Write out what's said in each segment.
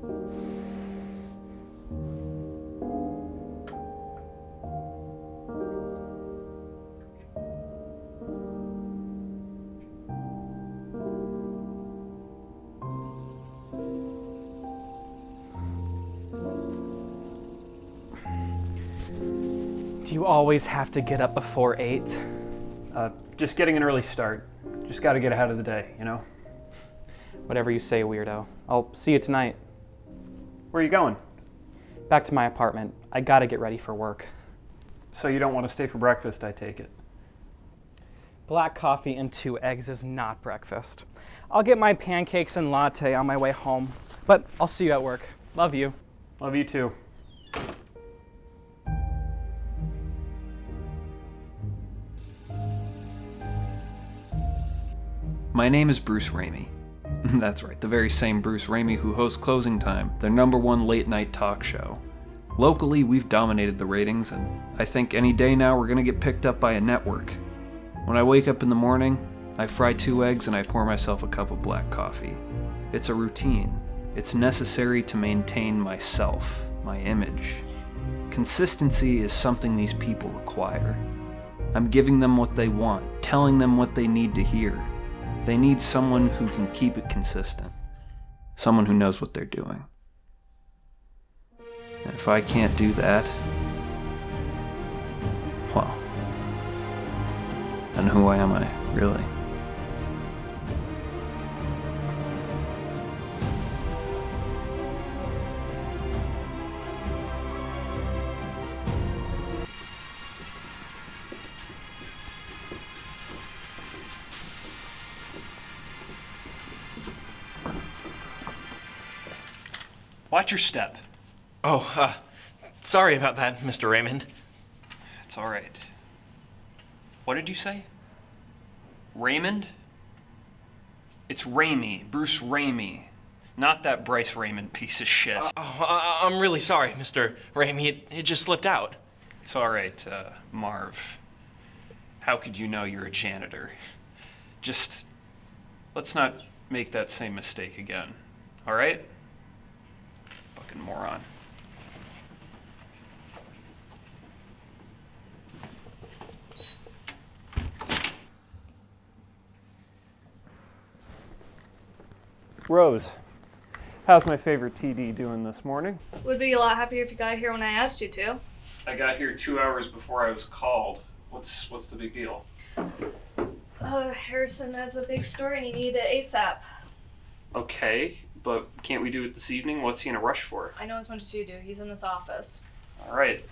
Do you always have to get up before 8? Just getting an early start. Just gotta get ahead of the day, you know? Whatever you say, weirdo. I'll see you tonight. Where are you going? Back to my apartment. I gotta get ready for work. So you don't want to stay for breakfast, I take it? Black coffee and 2 eggs is not breakfast. I'll get my pancakes and latte on my way home, but I'll see you at work. Love you. Love you too. My name is Bruce Ramey. That's right, the very same Bruce Ramey who hosts Closing Time, their #1 late-night talk show. Locally, we've dominated the ratings, and I think any day now we're gonna get picked up by a network. When I wake up in the morning, I fry 2 eggs and I pour myself a cup of black coffee. It's a routine. It's necessary to maintain myself, my image. Consistency is something these people require. I'm giving them what they want, telling them what they need to hear. They need someone who can keep it consistent. Someone who knows what they're doing. And if I can't do that, well, then who am I, really? Watch your step. Oh, sorry about that, Mr. Raymond. It's all right. What did you say? Raymond? It's Ramey, Bruce Ramey, not that Bryce Raymond piece of shit. I'm really sorry, Mr. Ramey. It just slipped out. It's all right, Marv. How could you know you're a janitor? Just, let's not make that same mistake again, all right? Fucking moron. Rose, how's my favorite TD doing this morning? Would be a lot happier if you got here when I asked you to. I got here 2 hours before I was called. What's the big deal? Harrison has a big story and he needed it ASAP. Okay, but can't we do it this evening? What's he in a rush for? I know as much as you do. He's in this office. All right.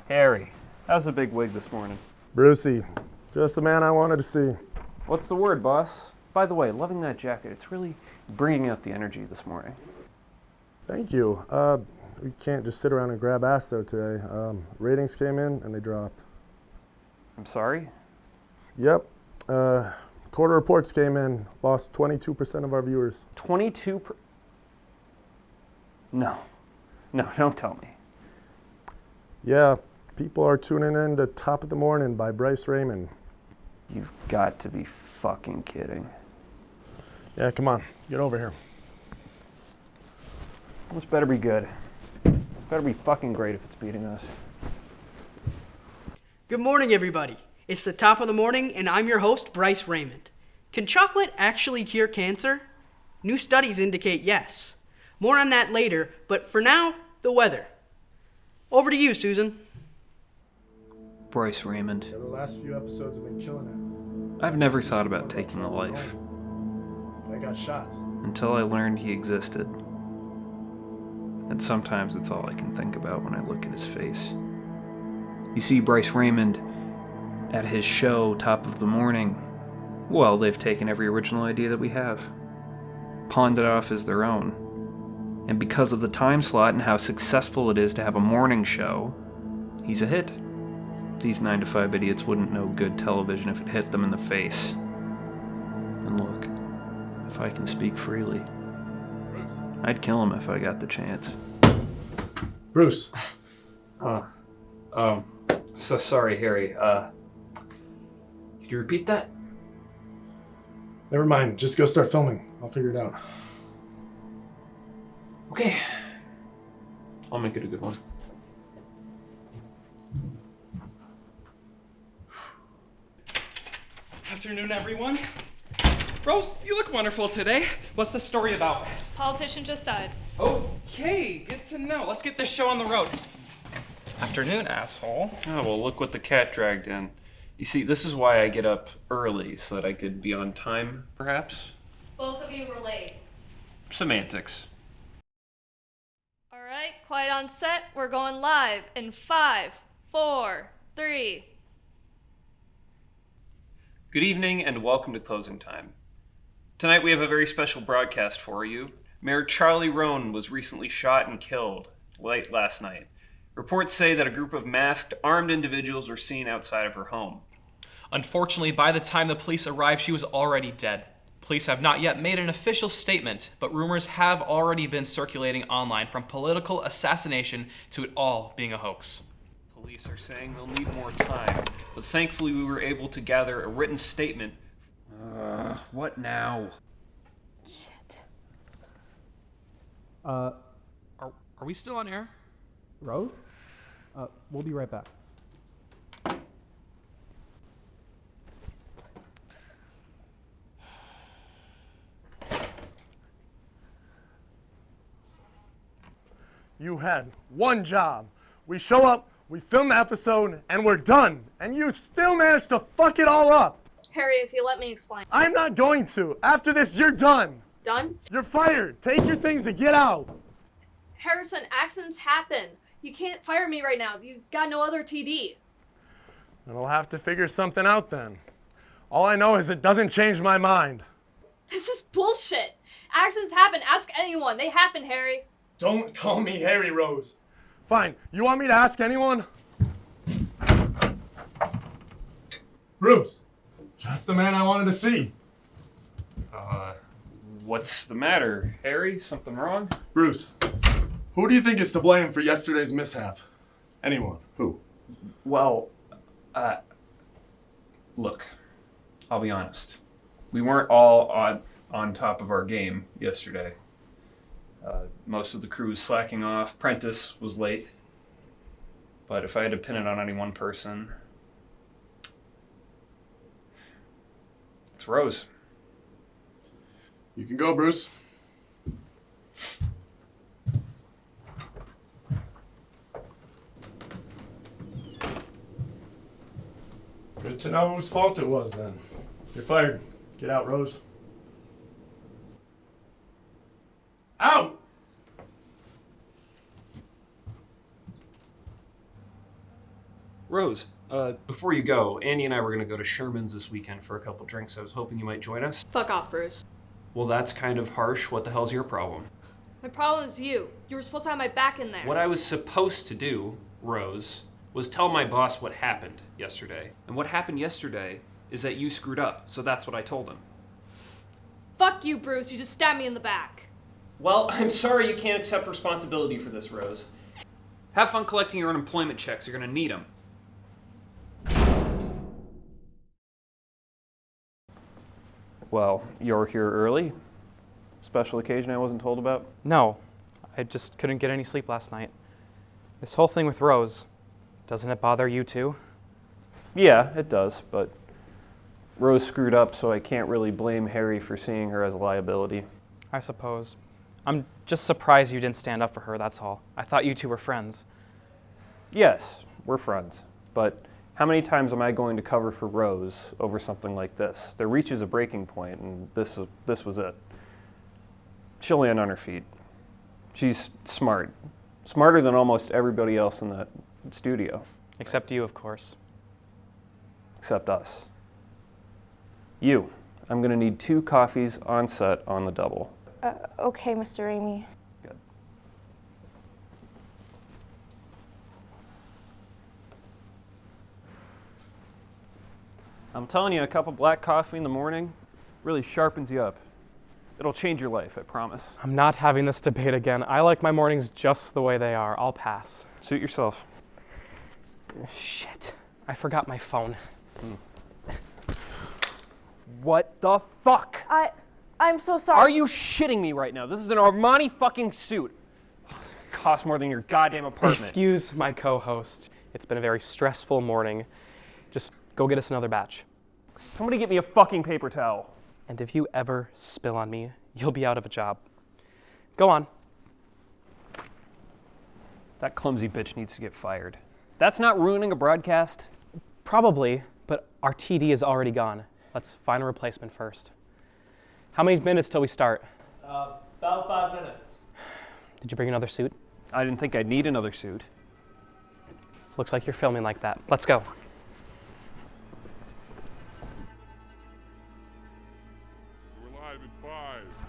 Harry, how's the big wig this morning? Brucey, just the man I wanted to see. What's the word, boss? By the way, loving that jacket. It's really bringing out the energy this morning. Thank you. We can't just sit around and grab ass though today. Ratings came in and they dropped. I'm sorry? Yep. Quarter reports came in, lost 22% of our viewers. 22 per... No, don't tell me. Yeah, people are tuning in to Top of the Morning by Bryce Raymond. You've got to be fucking kidding. Yeah, come on, get over here. This better be good. Better be fucking great if it's beating us. Good morning, everybody. It's the Top of the Morning, and I'm your host, Bryce Raymond. Can chocolate actually cure cancer? New studies indicate yes. More on that later, but for now, the weather. Over to you, Susan. Bryce Raymond. Yeah, the last few episodes have been killing I've never thought about taking a life it. I got shot. until I learned he existed. And sometimes it's all I can think about when I look at his face. You see, Bryce Raymond, at his show, Top of the Morning, well, they've taken every original idea that we have, pawned it off as their own. And because of the time slot and how successful it is to have a morning show, he's a hit. These 9-to-5 idiots wouldn't know good television if it hit them in the face. And look, if I can speak freely, I'd kill him if I got the chance. Bruce. So sorry, Harry. Could you repeat that? Never mind, just go start filming. I'll figure it out. Okay. I'll make it a good one. Afternoon, everyone. Rose, you look wonderful today. What's the story about? Politician just died. Okay, good to know. Let's get this show on the road. Afternoon, asshole. Oh, well, look what the cat dragged in. You see, this is why I get up early, so that I could be on time, perhaps? Both of you were late. Semantics. All right, quiet on set. We're going live in 5, 4, 3. Good evening and welcome to Closing Time. Tonight we have a very special broadcast for you. Mayor Charlie Roan was recently shot and killed late last night. Reports say that a group of masked, armed individuals were seen outside of her home. Unfortunately, by the time the police arrived, she was already dead. Police have not yet made an official statement, but rumors have already been circulating online from political assassination to it all being a hoax. Police are saying they'll need more time, but thankfully we were able to gather a written statement. What now? Shit. Are we still on air? Rose? We'll be right back. You had one job. We show up, we film the episode, and we're done. And you still managed to fuck it all up. Harry, if you let me explain. I'm not going to. After this, you're done. Done? You're fired. Take your things and get out. Harrison, accidents happen. You can't fire me right now. You got no other TD. And I'll have to figure something out then. All I know is it doesn't change my mind. This is bullshit. Accidents happen. Ask anyone. They happen, Harry. Don't call me Harry Rose. Fine. You want me to ask anyone? Bruce. Just the man I wanted to see. What's the matter, Harry? Something wrong? Bruce. Who do you think is to blame for yesterday's mishap? Anyone. Who? Well, look, I'll be honest. We weren't all on top of our game yesterday. Most of the crew was slacking off. Prentice was late. But if I had to pin it on any one person, it's Rose. You can go, Bruce. Good to know whose fault it was then. You're fired. Get out, Rose. Out! Rose, before you go, Andy and I were going to go to Sherman's this weekend for a couple drinks. I was hoping you might join us. Fuck off, Bruce. Well, that's kind of harsh. What the hell's your problem? My problem is you. You were supposed to have my back in there. What I was supposed to do, Rose, was tell my boss what happened yesterday. And what happened yesterday is that you screwed up, so that's what I told him. Fuck you, Bruce. You just stabbed me in the back. Well, I'm sorry you can't accept responsibility for this, Rose. Have fun collecting your unemployment checks, you're gonna need them. Well, you're here early. Special occasion I wasn't told about? No, I just couldn't get any sleep last night. This whole thing with Rose, doesn't it bother you too? Yeah, it does, but Rose screwed up, so I can't really blame Harry for seeing her as a liability. I suppose. I'm just surprised you didn't stand up for her, that's all. I thought you two were friends. Yes, we're friends, but how many times am I going to cover for Rose over something like this? There reaches a breaking point, and this was it. She'll land on her feet. She's smart. Smarter than almost everybody else in that studio. Except you, of course. Except us. You. I'm going to need 2 coffees on set on the double. Okay, Mr. Raimi. Good. I'm telling you, a cup of black coffee in the morning really sharpens you up. It'll change your life, I promise. I'm not having this debate again. I like my mornings just the way they are. I'll pass. Suit yourself. Shit. I forgot my phone. What the fuck? I'm so sorry. Are you shitting me right now? This is an Armani fucking suit. Costs more than your goddamn apartment. Excuse my co-host. It's been a very stressful morning. Just go get us another batch. Somebody get me a fucking paper towel. And if you ever spill on me, you'll be out of a job. Go on. That clumsy bitch needs to get fired. That's not ruining a broadcast. Probably, but our TD is already gone. Let's find a replacement first. How many minutes till we start? About 5 minutes. Did you bring another suit? I didn't think I'd need another suit. Looks like you're filming like that. Let's go. We're live in 5.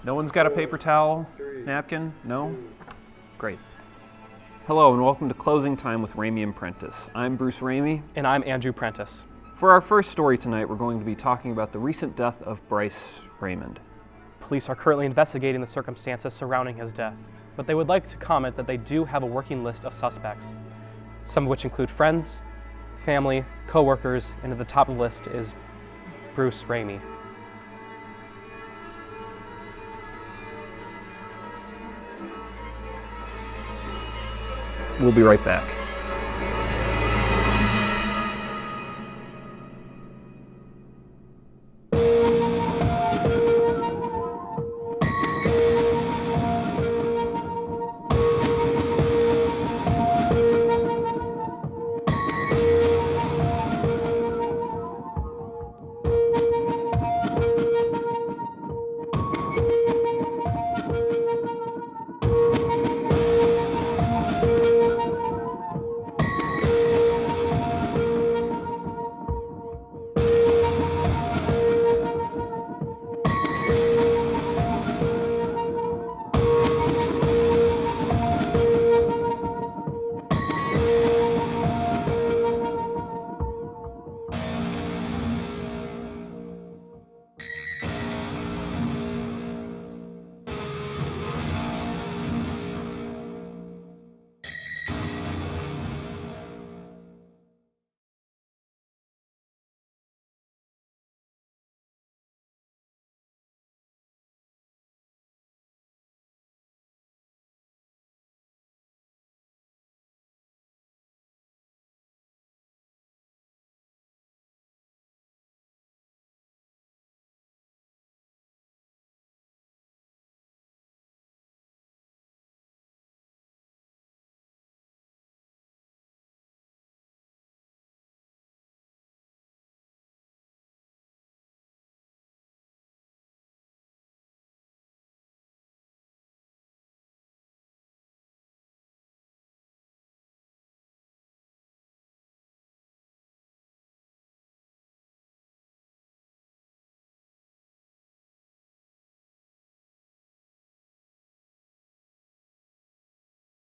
No one's got a paper towel, napkin? No? Great. Hello and welcome to Closing Time with Ramey and Prentice. I'm Bruce Ramey. And I'm Andrew Prentice. For our first story tonight, we're going to be talking about the recent death of Bryce Raymond. Police are currently investigating the circumstances surrounding his death, but they would like to comment that they do have a working list of suspects, some of which include friends, family, co-workers, and at the top of the list is Bruce Ramey. We'll be right back.